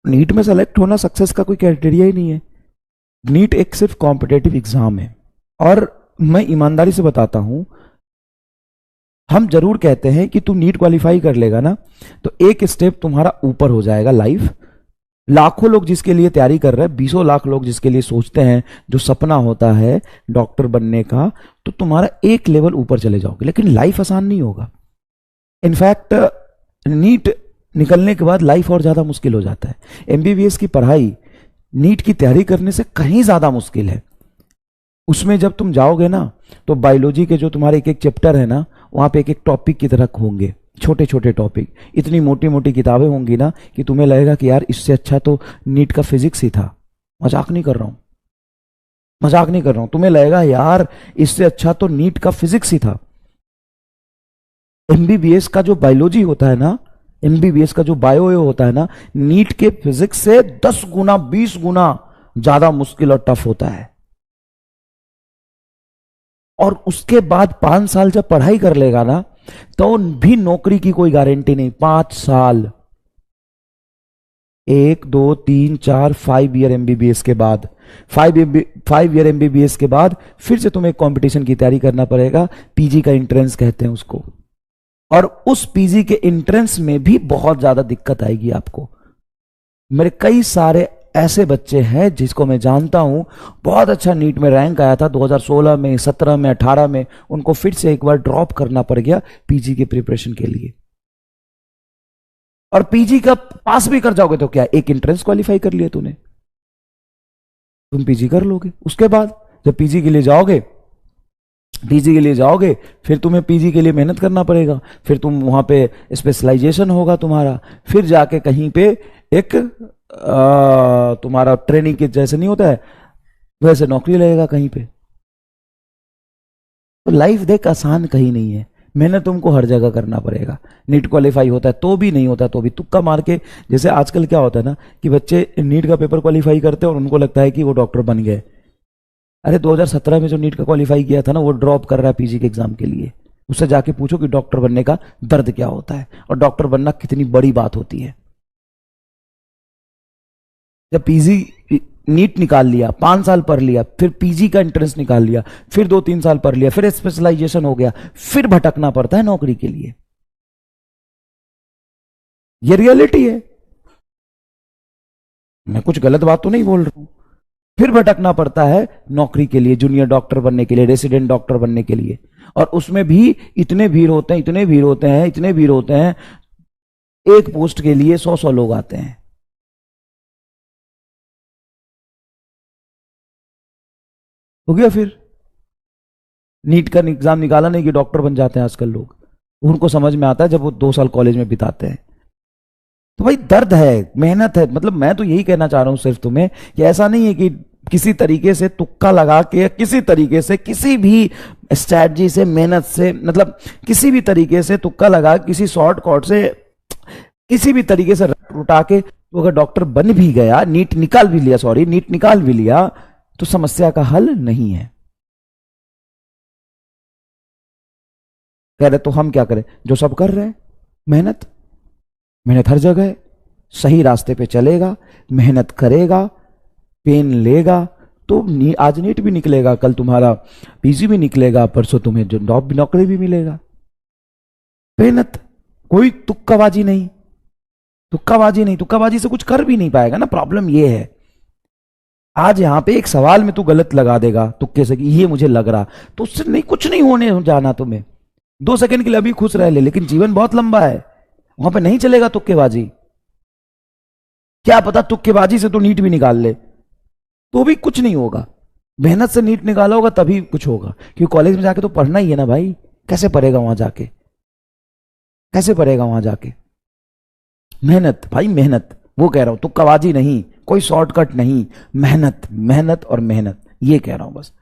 NEET में select होना success का कोई क्राइटेरिया ही नहीं है। नीट एक सिर्फ कॉम्पिटेटिव एग्जाम है। और मैं ईमानदारी से बताता हूं, हम जरूर कहते हैं कि तू नीट क्वालिफाई कर लेगा ना तो एक स्टेप तुम्हारा ऊपर हो जाएगा लाइफ। लाखों लोग जिसके लिए तैयारी कर रहे हैं, 20 लाख लोग जिसके लिए सोचते हैं, जो सपना होता है डॉक्टर बनने का, तो तुम्हारा एक लेवल ऊपर चले जाओगे। लेकिन लाइफ आसान नहीं होगा। इनफैक्ट नीट निकलने के बाद लाइफ और ज्यादा मुश्किल हो जाता है। एमबीबीएस की पढ़ाई नीट की तैयारी करने से कहीं ज्यादा मुश्किल है। उसमें जब तुम जाओगे ना तो बायोलॉजी के जो तुम्हारे एक एक चैप्टर है ना, वहां पे एक एक टॉपिक की तरह होंगे, छोटे छोटे टॉपिक, इतनी मोटी मोटी किताबें होंगी ना कि तुम्हें लगेगा कि यार इससे अच्छा तो नीट का फिजिक्स ही था। मजाक नहीं कर रहा हूं, मजाक नहीं कर रहा हूं। तुम्हें लगेगा यार इससे अच्छा तो नीट का फिजिक्स ही था। एमबीबीएस का जो बायोलॉजी होता है ना, एमबीबीएस का जो बायो होता है ना, नीट के फिजिक्स से 10 गुना 20 गुना ज्यादा मुश्किल और टफ होता है। और उसके बाद 5 साल जब पढ़ाई कर लेगा ना तो भी नौकरी की कोई गारंटी नहीं। 5 साल, 1 2 3 4 5 ईयर एमबीबीएस के बाद, 5 ईयर एमबीबीएस के बाद फिर से तुम्हें कंपटीशन की तैयारी करना पड़ेगा। पीजी का एंट्रेंस कहते हैं उसको। और उस पीजी के एंट्रेंस में भी बहुत ज्यादा दिक्कत आएगी आपको। मेरे कई सारे ऐसे बच्चे हैं जिसको मैं जानता हूं, बहुत अच्छा नीट में रैंक आया था 2016 में, 17 में, 18 में, उनको फिर से एक बार ड्रॉप करना पड़ गया पीजी के प्रिपरेशन के लिए। और पीजी का पास भी कर जाओगे तो क्या, एक एंट्रेंस क्वालिफाई कर लिया तूने, तुम पीजी कर लोगे। उसके बाद जब पीजी के लिए जाओगे, पीजी के लिए जाओगे, फिर तुम्हें पीजी के लिए मेहनत करना पड़ेगा। फिर तुम वहां पे स्पेशलाइजेशन होगा तुम्हारा, फिर जाके कहीं पे एक तुम्हारा ट्रेनिंग के जैसे नहीं होता है वैसे नौकरी लगेगा कहीं पे। तो लाइफ देख आसान कहीं नहीं है, मेहनत तुमको हर जगह करना पड़ेगा। नीट क्वालिफाई होता है तो भी, नहीं होता तो भी, तुक्का मार के। जैसे आजकल क्या होता है ना कि बच्चे नीट का पेपर क्वालिफाई करते हैं और उनको लगता है कि वो डॉक्टर बन गए। अरे 2017 में जो नीट का क्वालिफाई किया था ना, वो ड्रॉप कर रहा है पीजी के एग्जाम के लिए। उससे जाके पूछो कि डॉक्टर बनने का दर्द क्या होता है और डॉक्टर बनना कितनी बड़ी बात होती है। जब पीजी नीट निकाल लिया, 5 साल पढ़ लिया, फिर पीजी का एंट्रेंस निकाल लिया, फिर 2-3 साल पढ़ लिया, फिर स्पेशलाइजेशन हो गया, फिर भटकना पड़ता है नौकरी के लिए। ये रियलिटी है, मैं कुछ गलत बात तो नहीं बोल रहा हूं। फिर भटकना पड़ता है नौकरी के लिए, जूनियर डॉक्टर बनने के लिए, रेसिडेंट डॉक्टर बनने के लिए। और उसमें भी इतने भीड़ होते हैं, इतने भीड़ होते हैं, इतने भीड़ होते हैं, एक पोस्ट के लिए 100-100 लोग आते हैं। हो गया फिर नीट का एग्जाम निकाला नहीं कि डॉक्टर बन जाते हैं आजकल लोग। उनको समझ में आता है जब वो 2 साल कॉलेज में बिताते हैं। तो भाई दर्द है, मेहनत है। मतलब मैं तो यही कहना चाह रहा हूं सिर्फ तुम्हें कि ऐसा नहीं है कि किसी तरीके से तुक्का लगा के, किसी तरीके से, किसी भी स्ट्रैटेजी से, मेहनत से, मतलब किसी भी तरीके से तुक्का लगा, किसी शॉर्टकट से, किसी भी तरीके से रट उठा के तो अगर डॉक्टर बन भी गया, नीट निकाल भी लिया, सॉरी नीट निकाल भी लिया, तो समस्या का हल नहीं है। कह रहे तो हम क्या करें, जो सब कर रहे हैं, मेहनत। मेहनत हर जगह है, सही रास्ते पे चलेगा, मेहनत करेगा, पेन लेगा तो आज नीट भी निकलेगा, कल तुम्हारा पीजी भी निकलेगा, परसों तुम्हें जो नौकरी भी मिलेगा। मेहनत, कोई तुक्काबाजी नहीं, तुक्काबाजी नहीं। तुक्काबाजी से कुछ कर भी नहीं पाएगा ना, प्रॉब्लम ये है। आज यहां पे एक सवाल में तू गलत लगा देगा तुक्के से कि ये मुझे लग रहा, तो उससे नहीं, कुछ नहीं होने जाना तुम्हें। 2 सेकंड के लिए अभी खुश रह ले, लेकिन जीवन बहुत लंबा है, वहां पे नहीं चलेगा तुक्केबाजी। क्या पता तुक्केबाजी से तो नीट भी निकाल ले तो भी कुछ नहीं होगा। मेहनत से नीट निकाला होगा तभी कुछ होगा, क्योंकि कॉलेज में जाके तो पढ़ना ही है ना भाई। कैसे पढ़ेगा वहां जाके, कैसे पढ़ेगा वहां जाके। मेहनत भाई, मेहनत, वो कह रहा हूं, तुक्काबाजी नहीं, कोई शॉर्टकट नहीं, मेहनत, मेहनत और मेहनत, ये कह रहा हूं बस।